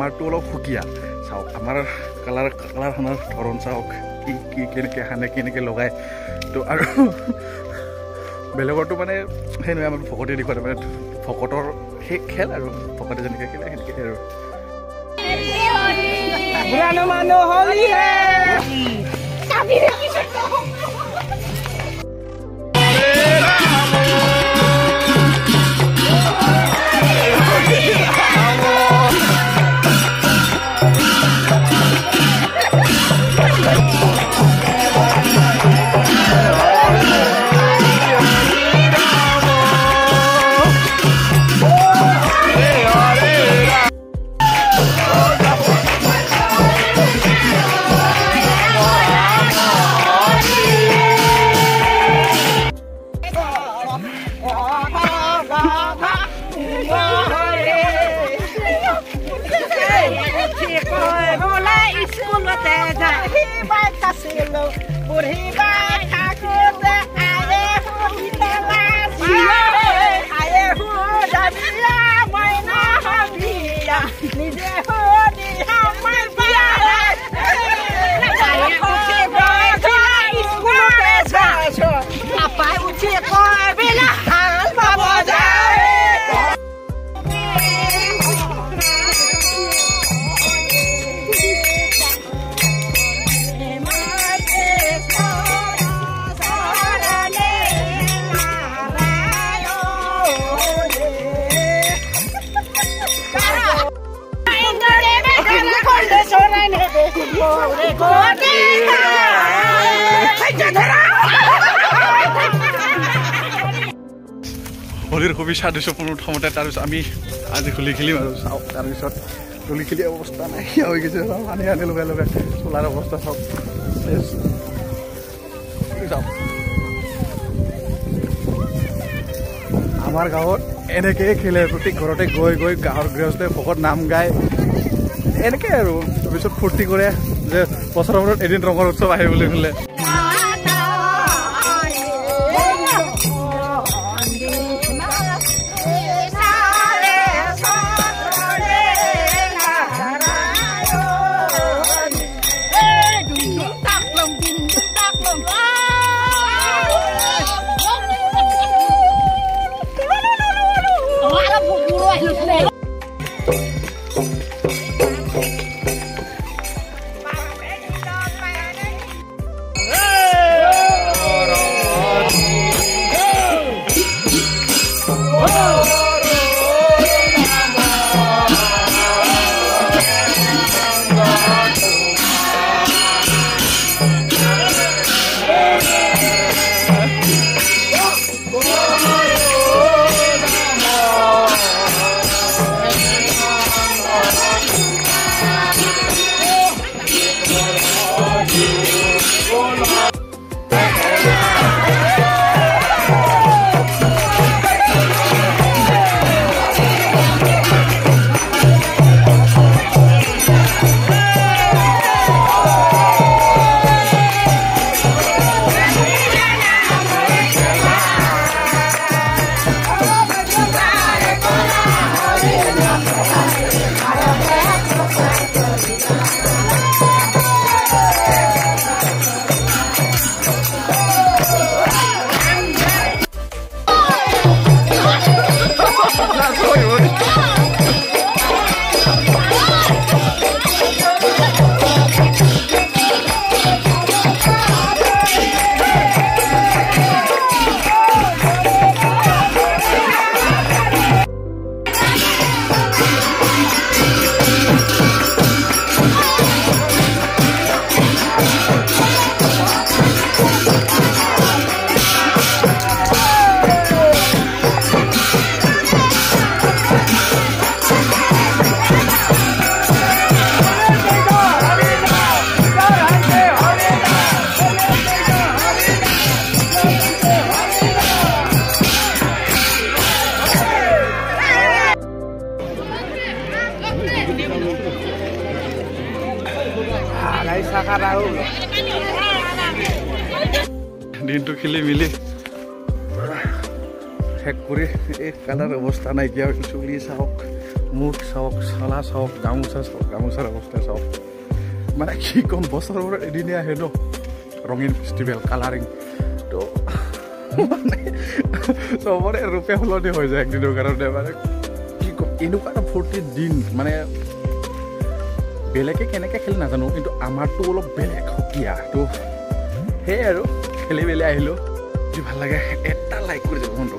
আমাৰটো অলপ সুকীয়া চাওক আমাৰ কালাৰ খানাৰ ধৰণ চাওক কি কেনেকৈ সানে কেনেকৈ লগায় তো আৰু বেলেগৰটো মানে সেই নহয় আমাৰ ভকতে দেখুৱায় মানে ভকতৰ সেই খেল আৰু ভকতে যেনেকৈ খেলে সেনেকৈ আৰু হোলীৰ খুবেই সাদৃশ্যপূৰ্ণ প্ৰথমতে তাৰপিছত আমি আজি হোলী খেলিম আৰু চাওক তাৰপিছত হোলী খেলি অৱস্থা নাইকিয়া হৈ গৈছে আনি লগাই লগাই চলাৰ অৱস্থা চাওক চাওক আমাৰ গাঁৱত এনেকৈয়ে খেলে প্ৰত্যেক ঘৰতে গৈ গৈ গাঁৱৰ গৃহস্থই ভকত নাম গায় এনেকৈ আৰু তাৰপিছত ফূৰ্তি কৰে যে বছৰৰ মূৰত এদিন ৰঙৰ উৎসৱ আহে বুলি ক'লে দিনটো খেলি মিলি শেষ কৰি এই কালাৰ অৱস্থা নাইকিয়া চুলি চাওক মুখ চাওক চলা চাওক গামোচাৰ অৱস্থা চাওক মানে কি ক'ম বছৰৰ এদিনে আহে ন ৰঙীন ফেষ্টিভেল কালাৰিং তো মানে চবৰে ৰূপে সলনি হৈ যায় একদিনৰ কাৰণে মানে কি ক'ম এনেকুৱা এটা ফূৰ্তিৰ দিন মানে বেলেগে কেনেকৈ খেলি নাজানো কিন্তু আমাৰতো অলপ বেলেগ সুকীয়া তো সেয়াই আৰু খেলি মেলি আহিলোঁ যদি ভাল লাগে এটা লাইক কৰি যাব মনটো